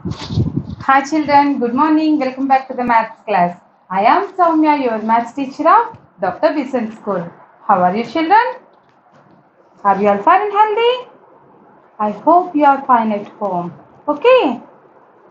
Hi children, good morning. Welcome back to the maths class. I am Soumya, your maths teacher of Dr. Vincent School. How are you children? Are you all fine and healthy? I hope you are fine at home. Okay?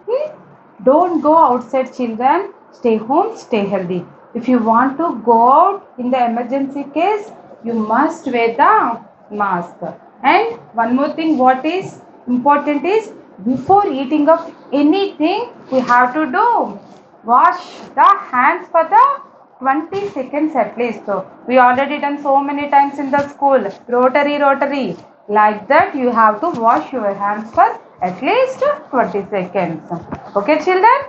Hmm? Don't go outside children. Stay home, stay healthy. If you want to go out in the emergency case, you must wear the mask. And one more thing, what is important is before eating of anything, we have to do wash the hands for the 20 seconds at least. So we already done so many times in the school. Rotary. Like that you have to wash your hands for at least 20 seconds. Okay children?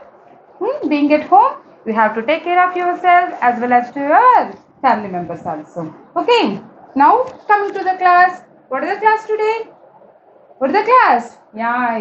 Being at home, you have to take care of yourself as well as to your family members also. Okay. Now coming to the class. What is the class today? What is the class? Yeah,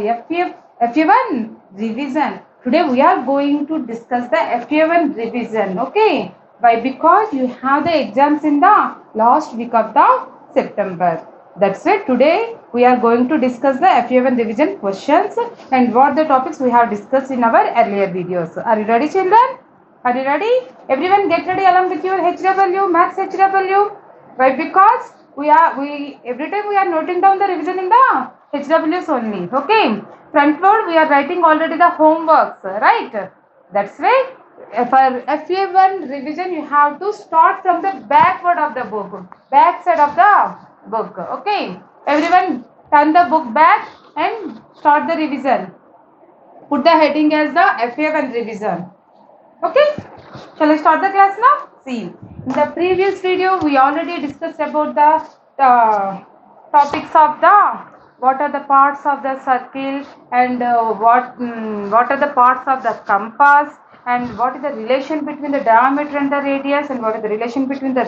FA1 revision. Today we are going to discuss the FA1 revision. Okay. Why? Because you have the exams in the last week of the September. That's why today we are going to discuss the FA1 revision questions and what the topics we have discussed in our earlier videos. Are you ready children? Are you ready? Everyone get ready along with your HW, Maths HW. Why? Because we every time we are noting down the revision in the HWs only. Okay. Front load we are writing already the homeworks, right? That's why for FA1 revision you have to start from the backward of the book, back side of the book. Okay. Everyone turn the book back and start the revision. Put the heading as the FA1 revision. Okay, shall I start the class now? See, in the previous video we already discussed about the topics of the what are the parts of the circle and what are the parts of the compass and what is the relation between the diameter and the radius and what is the relation between the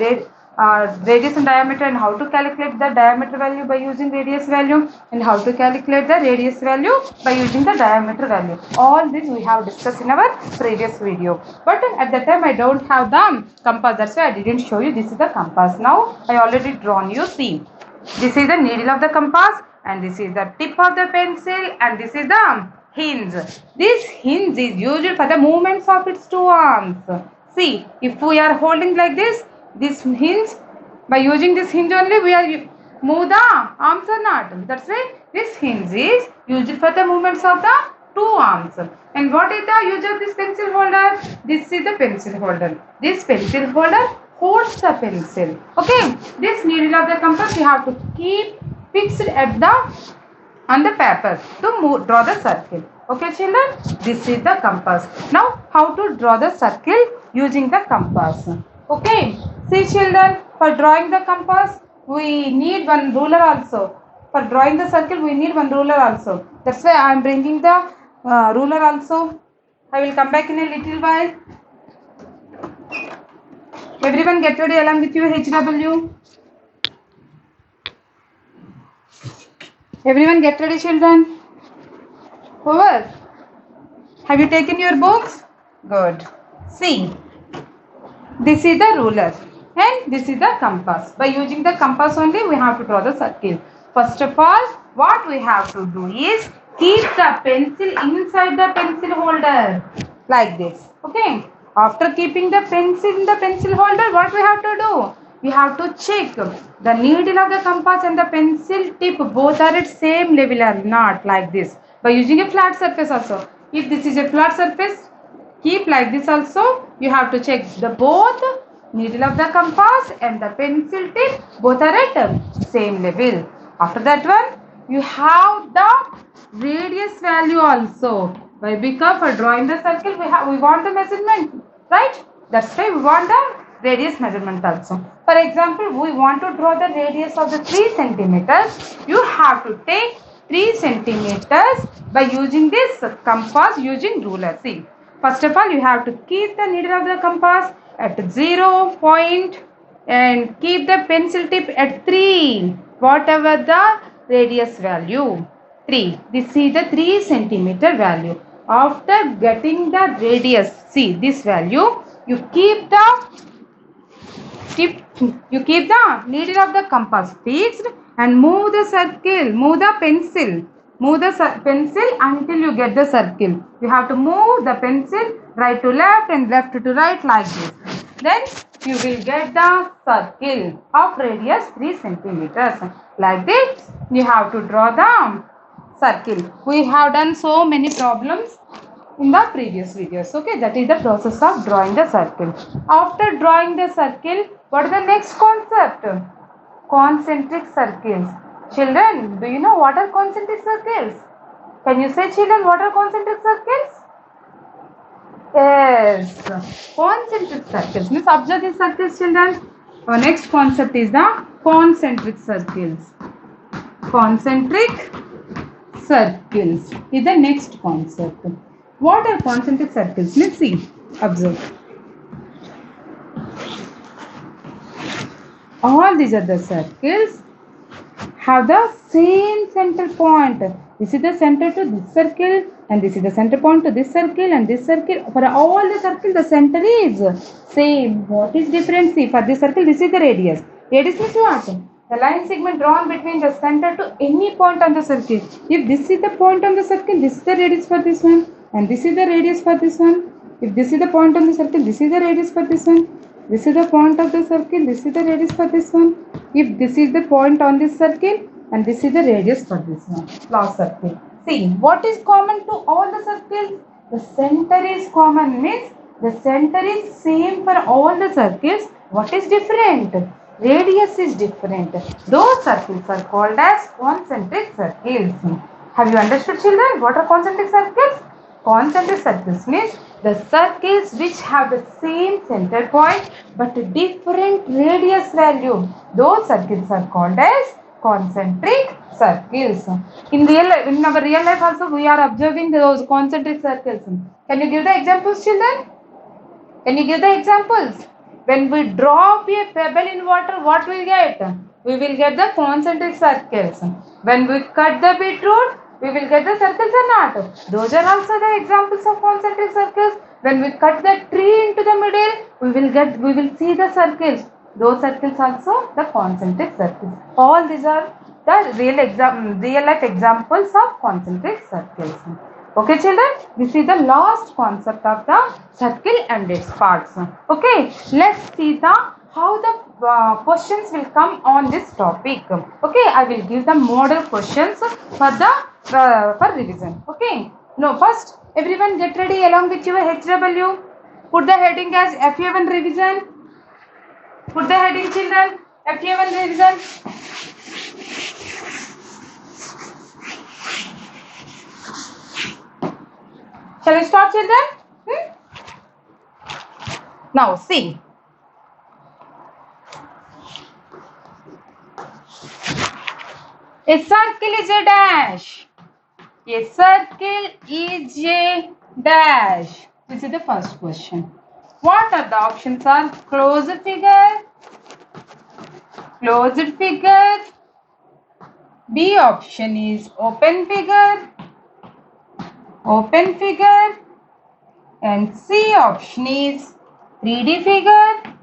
radius and diameter and how to calculate the diameter value by using radius value and how to calculate the radius value by using the diameter value. All this we have discussed in our previous video. But at that time I don't have the compass. That's why I didn't show you. This is the compass. Now I already drawn you. See. This is the needle of the compass and this is the tip of the pencil and this is the hinge. This hinge is used for the movements of its two arms. See, if we are holding like this hinge, by using this hinge only we are move the arms or not. That's why this hinge is used for the movements of the two arms. And what is the use of this pencil holder? This is the pencil holder. This pencil holder holds the pencil. Okay, this needle of the compass you have to keep fixed at the on the paper to draw the circle. Okay children, this is the compass. Now how to draw the circle using the compass. Okay, see children, for drawing the compass we need one ruler also. For drawing the circle we need one ruler also. That's why I am bringing the ruler also. I will come back in a little while. Everyone get ready along with your HW. Everyone get ready children. Over. Have you taken your books? Good. See. This is the ruler and this is the compass. By using the compass only we have to draw the circle. First of all, what we have to do is keep the pencil inside the pencil holder like this. Okay. After keeping the pencil in the pencil holder, what we have to do? We have to check the needle of the compass and the pencil tip both are at same level or not, like this. By using a flat surface also. If this is a flat surface, keep like this also. You have to check the both needle of the compass and the pencil tip both are at same level. After that one, you have the radius value also. Why? Because for drawing the circle we want the measurement, right? That's why we want the radius measurement also. For example, we want to draw the radius of the 3 centimeters. You have to take 3 centimeters by using this compass using ruler. See, first of all you have to keep the needle of the compass at 0 point and keep the pencil tip at 3, whatever the radius value. 3. This is the 3 centimeter value. After getting the radius, see this value, you keep the needle of the compass fixed and move the circle, move the pencil Move the pencil until you get the circle. You have to move the pencil right to left and left to right like this. Then you will get the circle of radius 3 centimeters. Like this, you have to draw the circle. We have done so many problems in the previous videos. Okay, that is the process of drawing the circle. After drawing the circle, what is the next concept? Concentric circles. Children, do you know what are concentric circles? Can you say, children, what are concentric circles? Yes, concentric circles. Means observe these circles, children. Our next concept is the concentric circles. Concentric circles is the next concept. What are concentric circles? Let's see. Observe. All these are the circles have the same center point. This is the center to this circle and this is the center point to this circle and this circle. For all the circles, the center is same. What is different? See, for this circle, this is the radius. Radius means what? The line segment drawn between the center to any point on the circle. If this is the point on the circle, this is the radius for this one and this is the radius for this one. If this is the point on the circle, this is the radius for this one. This is the point of the circle, this is the radius for this one. If this is the point on this circle and this is the radius for this one, last circle. See, what is common to all the circles? The center is common, means the center is same for all the circles. What is different? Radius is different. Those circles are called as concentric circles. Have you understood, children? What are concentric circles? Concentric circles means the circles which have the same center point but different radius value. Those circles are called as concentric circles. In our real life also we are observing those concentric circles. Can you give the examples, children? Can you give the examples? When we drop a pebble in water, what we get? We will get the concentric circles. When we cut the beetroot, we will get the circles or not? Those are also the examples of concentric circles. When we cut the tree into the middle, we will see the circles. Those circles also the concentric circles. All these are the real life examples of concentric circles. Okay, children, this is the last concept of the circle and its parts. Okay, let's see how the questions will come on this topic. Okay, I will give the model questions for revision. Okay, no, first everyone get ready along with your HW. Put the heading as FA1 revision. Put the heading, children, FA1 revision. Shall I start, children? Now see. A circle is a dash. A circle is a dash. This is the first question. What are the options? Are closed figure, closed figure. B option is open figure, open figure, and C option is 3D figure,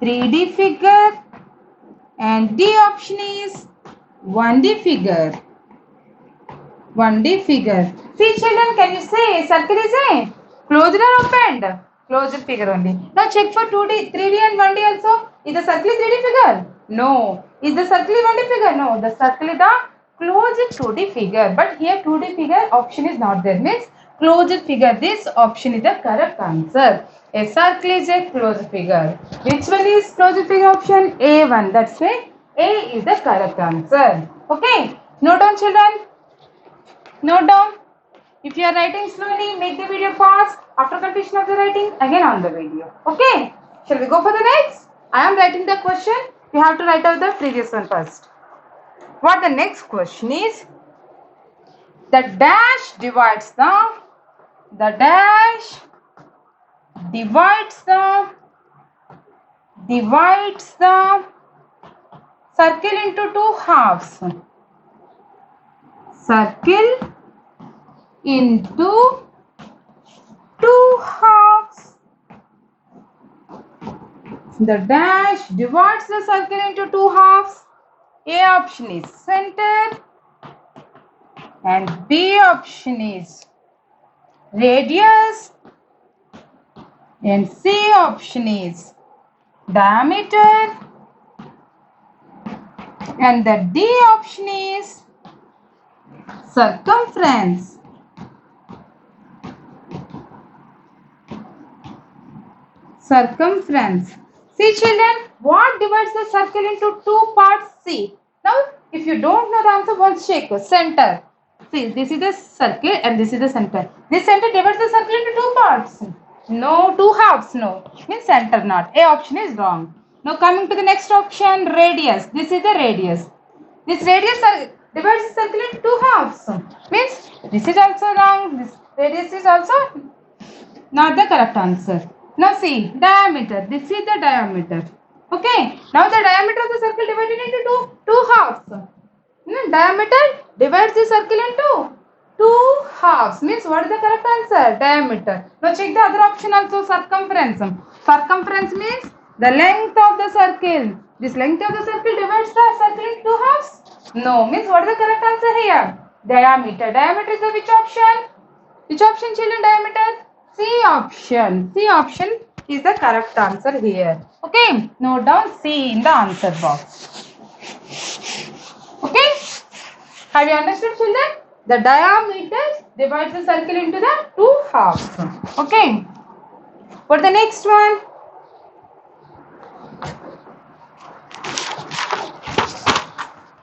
3D figure, and D option is 1D figure, 1D figure. See, children, can you say circle is a closed or opened? Closed figure only. Now check for 2D, 3D and 1D also. Is the circle 3D figure? No. Is the circle 1D figure? No. The circle is the closed 2D figure. But here 2D figure option is not there. Means closed figure. This option is the correct answer. A circle is a closed figure. Which one is closed figure option? A1. That's why A is the correct answer. Okay. Note down, children. Note down. If you are writing slowly, make the video pause. After completion of the writing, again on the video. Okay. Shall we go for the next? I am writing the question. You have to write out the previous one first. What the next question is? The dash divides the dash divides the circle into two halves. Circle into two halves. The dash divides the circle into two halves. A option is center. And B option is radius. And C option is diameter. And the D option is circumference. Circumference. See children, what divides the circle into two parts? See. Now, if you don't know the answer, once check. Center. See, this is the circle and this is the center. This center divides the circle into two parts. No, two halves. No. Means center not. A option is wrong. Now coming to the next option, radius. This is the radius. This radius divides the circle into two halves. Means this is also wrong. This radius is also not the correct answer. Now see, diameter. This is the diameter. Okay. Now the diameter of the circle divided into two halves. Diameter divides the circle into two halves. Means what is the correct answer? Diameter. Now check the other option also, circumference. Circumference means the length of the circle. This length of the circle divides the circle into two halves. No. Means what is the correct answer here? Diameter. Diameter is the which option? Which option children? Diameter? C option. C option is the correct answer here. Okay. Note down C in the answer box. Okay. Have you understood children? The diameter divides the circle into the two halves. Okay. For the next one.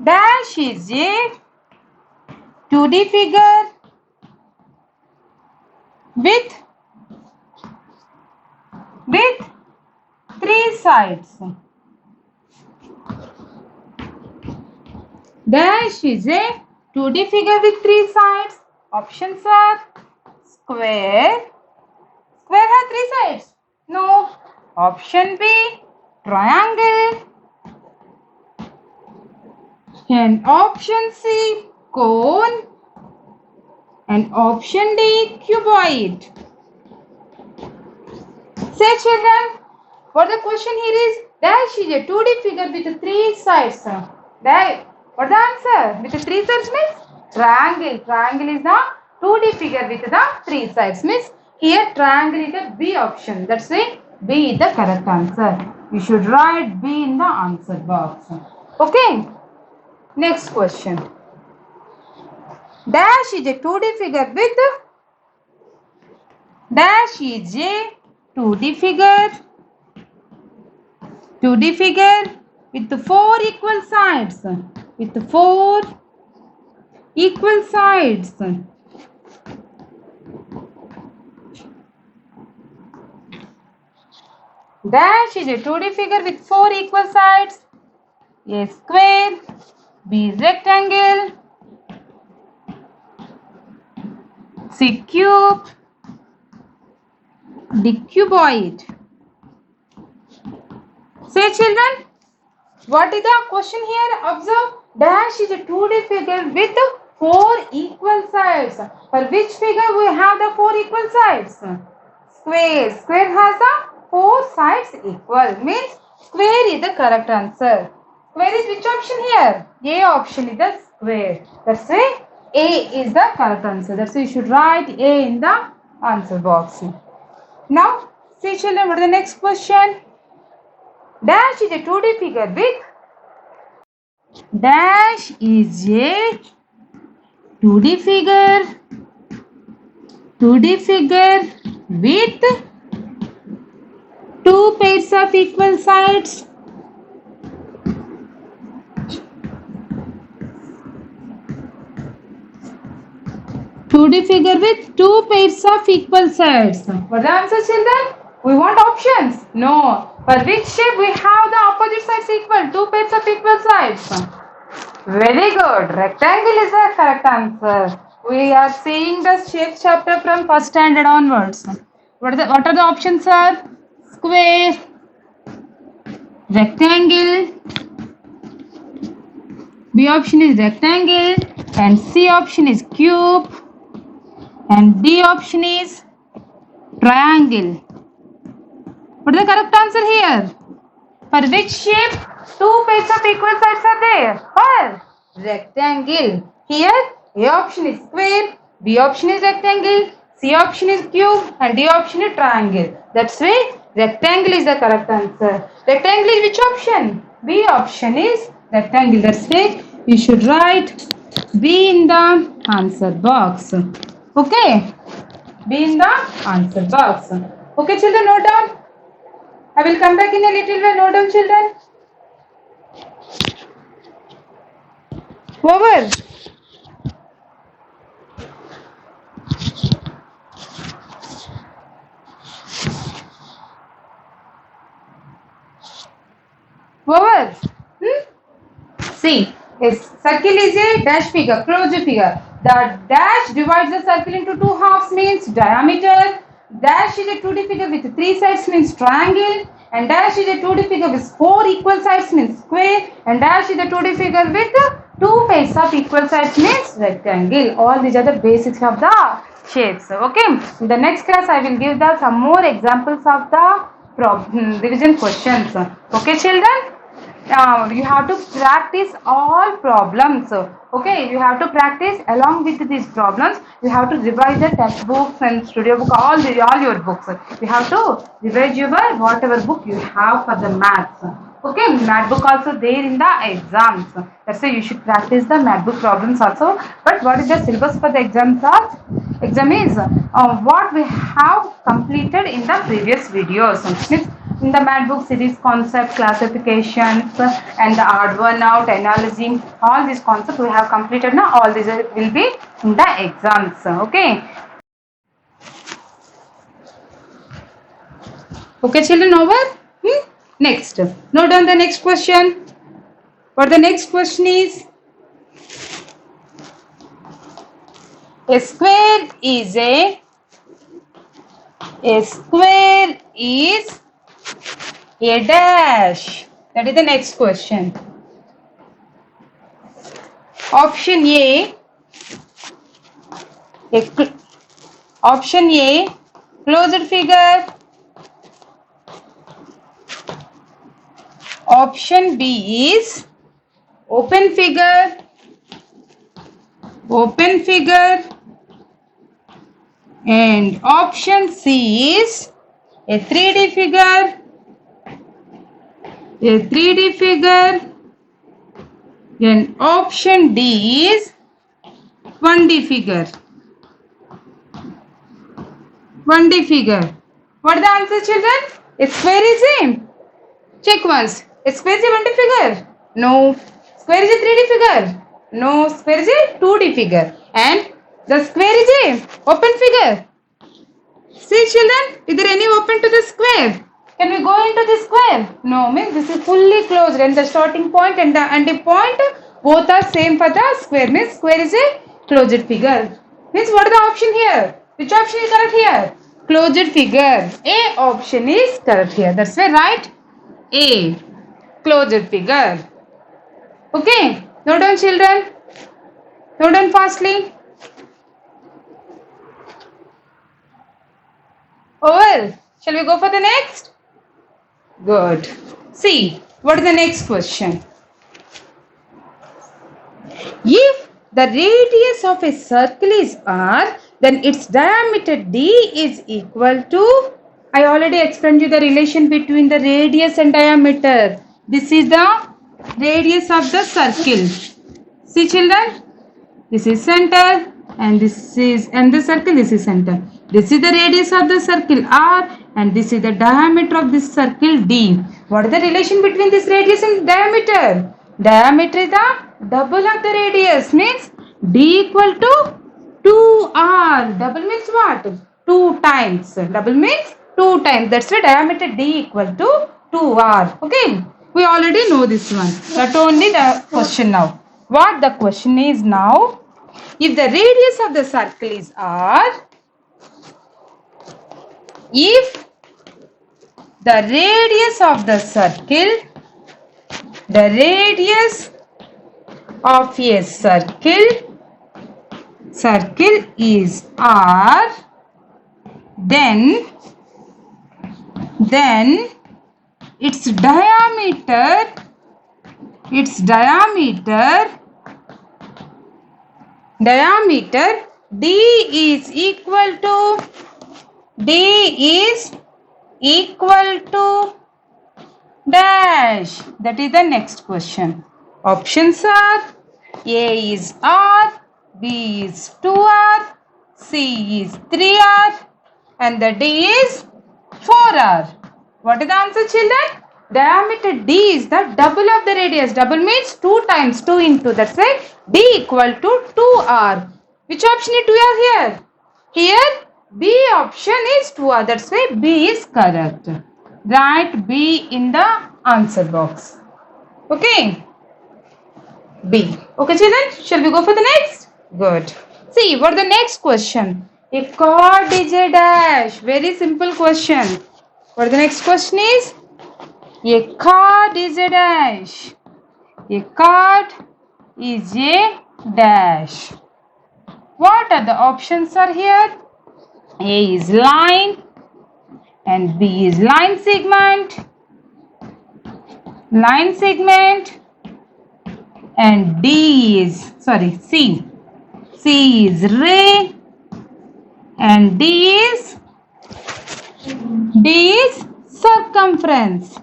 Dash is a 2D figure with three sides. Dash is a 2D figure with three sides. Options are square. Square has three sides. No. Option B, triangle. And option C, cone. And option D, cuboid. Say children, what the question here is? Dash is a 2D figure with three sides. What the answer? With the three sides means triangle. Triangle is the 2D figure with the three sides. Means here triangle is the B option. That's why B is the correct answer. You should write B in the answer box. Okay. Next question. Dash is a 2D figure with dash is a 2D figure with four equal sides. With four equal sides. Dash is a 2D figure with four equal sides. A square, B is rectangle, C cube, D cuboid. Say children, what is the question here? Observe, dash is a 2D figure with four equal sides. For which figure we have the four equal sides? Square. Square has the four sides equal. Means square is the correct answer. Square is which option here? A option is the square. That's why A is the correct answer. That's why you should write A in the answer box. Now, see children, what is the next question? Dash is a 2D figure with dash is a 2D figure with two pairs of equal sides. Figure with two pairs of equal sides. What the answer children? We want options. No. For which shape we have the opposite sides equal? Two pairs of equal sides. Very good. Rectangle is the correct answer. We are seeing the shape chapter from first standard onwards. What are the options are? Square, rectangle, B option is rectangle, and C option is cube, and D option is triangle. What is the correct answer here? For which shape two pairs of equal sides are there? For rectangle. Here A option is square, B option is rectangle, C option is cube, and D option is triangle. That's why rectangle is the correct answer. Rectangle is which option? B option is rectangle. That's why you should write B in the answer box. Okay? B in the answer box. Okay, children, note down. I will come back in a little while. Note down, children. Over. Over. See, a circle is a dash figure, closure figure. The dash divides the circle into two halves means diameter. Dash is a 2D figure with three sides means triangle. And dash is a 2D figure with four equal sides means square. And dash is a 2D figure with two pairs of equal sides means rectangle. All these are the basics of the shapes. Okay. In the next class, I will give some more examples of the division questions. Okay, children. You have to practice all problems. Okay, you have to practice along with these problems. You have to revise the textbooks and studio book, all your books. You have to revise your whatever book you have for the maths. Okay, math book also there in the exams. That's why you should practice the math book problems also. But what is the syllabus for the exam part? Exam is what we have completed in the previous videos. In the math book series concept, classifications, and the odd one out, analogy, all these concepts we have completed now. All these will be in the exams. Okay. Okay, children, over? Next. Note down the next question. What the next question is? A square is a dash. That is the next question. Option A. Option A, closed figure. Option B is open figure. And option C is a 3D figure. And option D is 1D figure. What are the answers, children? A square is a, check once. A square is a 1D figure? No. Square is a 3D figure? No. Square is a 2D figure. And the square is a open figure. See, children, is there any open to the square? Can we go into the square? No, means this is fully closed, and the starting point and the ending point both are same for the square. Means square is a closed figure. Means what is the option here? Which option is correct here? Closed figure. A option is correct here. That's why right. A, closed figure. Okay. Note down, children. Note down fastly. Over. Shall we go for the next? Good. See, what is the next question? If the radius of a circle is R, then its diameter D is equal to, I already explained you the relation between the radius and diameter. This is the radius of the circle. See, children, this is center and this is, and the circle, this is center. This is the radius of the circle R and this is the diameter of this circle D. What is the relation between this radius and diameter? Diameter is the double of the radius, means D equal to 2R. Double means what? 2 times. Double means 2 times. That's why diameter D equal to 2R. Okay. We already know this one. That only the question now. What the question is now? If the radius of the circle is R, if the radius of the circle, circle is R, then its diameter Diameter D is equal to dash. That is the next question. Options are A is R, B is 2R, C is 3R, and the D is 4R. What is the answer, children? Diameter D is the double of the radius. Double means 2 times 2 into. That's why D equal to 2R. Which option is 2R here? Here B option is 2R. That's why B is correct. Write B in the answer box. Okay. B. Okay, children. Shall we go for the next? Good. See, what the next question? A chord is a dash. Very simple question. What the next question is? A chord is a dash. A chord is a dash. What are the options are here? A is line and B is line segment, and C is ray, and D is circumference.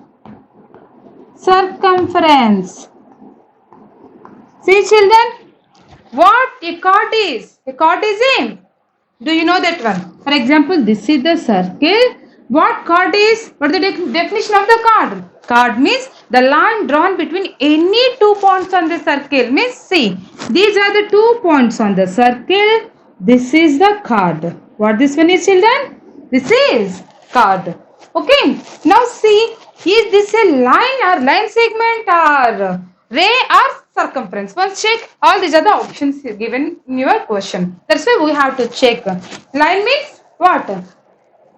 See, children, what a chord is? A chord is a. Do you know that one? For example, this is the circle. What chord is? What is the definition of the chord? Chord means the line drawn between any 2 points on the circle. Means see, these are the 2 points on the circle. This is the chord. What this one is, children? This is chord. Okay. Now see, is this a line or line segment or ray or circumference? Once check, all these are the options given in your question. That's why we have to check. Line means what?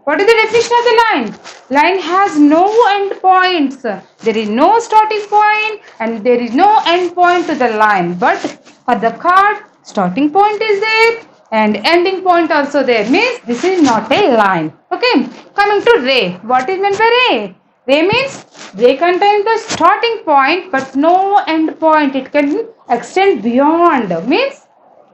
What is the definition of the line? Line has no end points. There is no starting point and there is no end point to the line. But for the chord, starting point is there and ending point also there. Means this is not a line. Okay. Coming to ray. What is meant by ray? Ray means ray contains the starting point but no end point. It can extend beyond. Means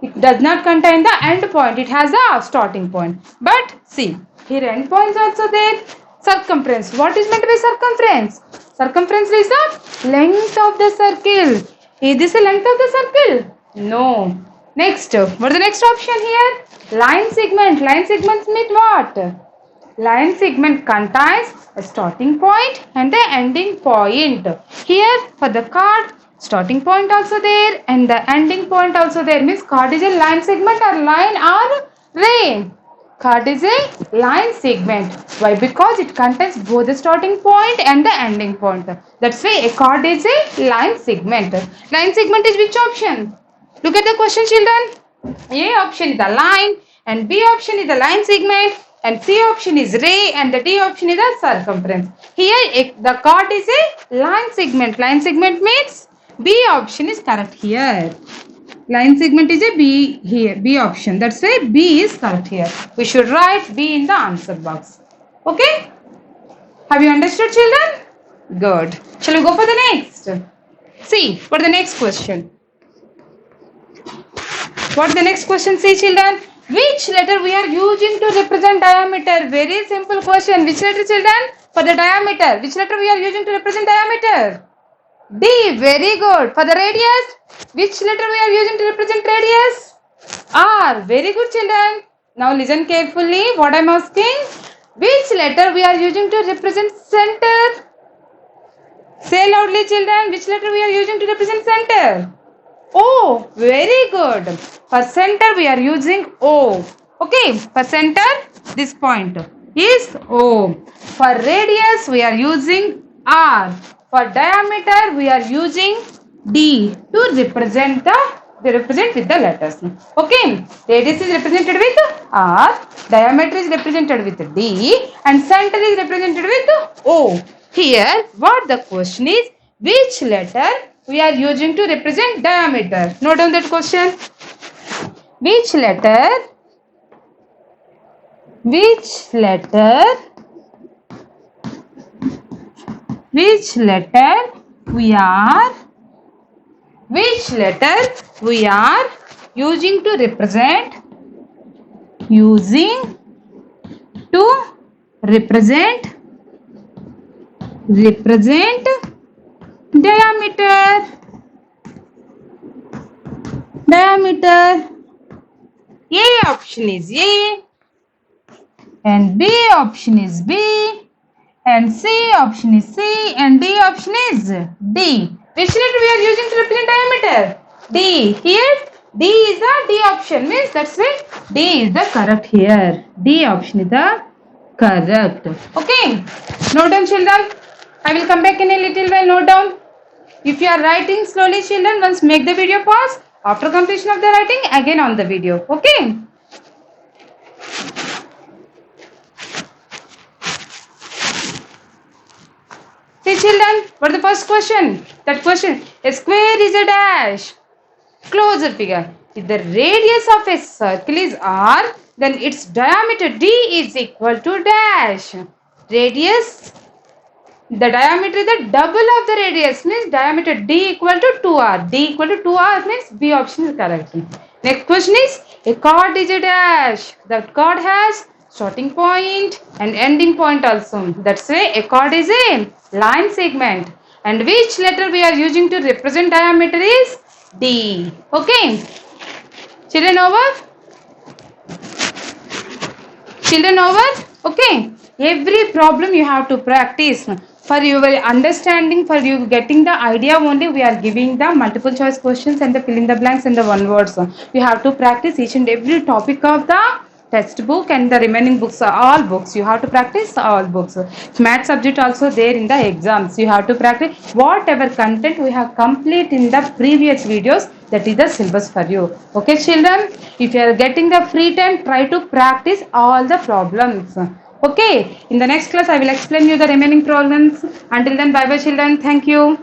it does not contain the end point. It has a starting point. But see, here end points also there. Circumference. What is meant by circumference? Circumference is the length of the circle. Is this the length of the circle? No. Next. What is the next option here? Line segment. Line segments mean what? Line segment contains a starting point and the ending point. Here for the chord, starting point also there and the ending point also there. Means chord is a line segment or line or ray. Chord is a line segment. Why? Because it contains both the starting point and the ending point. That's why a chord is a line segment. Line segment is which option? Look at the question, children. A option is the line and B option is the line segment and C option is ray and the D option is the circumference. Here the chord is a line segment. Line segment means B option is correct here. Line segment is a B here, B option. That's why B is correct here. We should write B in the answer box. Okay? Have you understood, children? Good. Shall we go for the next? See, what is the next question? What is the next question? See, children. Which letter we are using to represent diameter? Very simple question. Which letter, children? For the diameter. Which letter we are using to represent diameter? D. Very good. For the radius, which letter we are using to represent radius? R. Very good, children. Now listen carefully what I am asking. Which letter we are using to represent center? Say loudly, children. Which letter we are using to represent center? O. Very good. For center we are using O. Okay. For center, this point is O. For radius we are using R. For diameter, we are using D to represent with the letters. Okay, radius is represented with R, diameter is represented with D, and center is represented with O. Here, what the question is, which letter we are using to represent diameter? Note down that question. Which letter we are using to represent diameter. A option is A, and B option is B, and C option is C, and D option is D. Which letter we are using to represent diameter? D. Here D is the D option, means that's why D is the correct here. D option is the correct. Okay. Note down, children. I will come back in a little while. Note down. If you are writing slowly, children, once make the video pause. After completion of the writing, again on the video. Okay. See, children, what is the first question? That question, a square is a dash. Closer figure. If the radius of a circle is r, then its diameter d is equal to dash. Radius, the diameter is the double of the radius, means diameter d equal to 2r. D equal to 2r means B option is correct. Next question is, a chord is a dash. That chord has starting point and ending point also. That's why a chord is a line segment. And which letter we are using to represent diameter is D. Okay. Children over? Children over? Okay. Every problem you have to practice. For your understanding, for you getting the idea only, we are giving the multiple choice questions and the fill in the blanks and the one words. You have to practice each and every topic of the textbook and the remaining books, all books. You have to practice all books. Math subject also there in the exams. You have to practice whatever content we have complete in the previous videos. That is the syllabus for you. Okay, children? If you are getting the free time, try to practice all the problems. Okay, in the next class I will explain you the remaining problems. Until then, bye bye children. Thank you.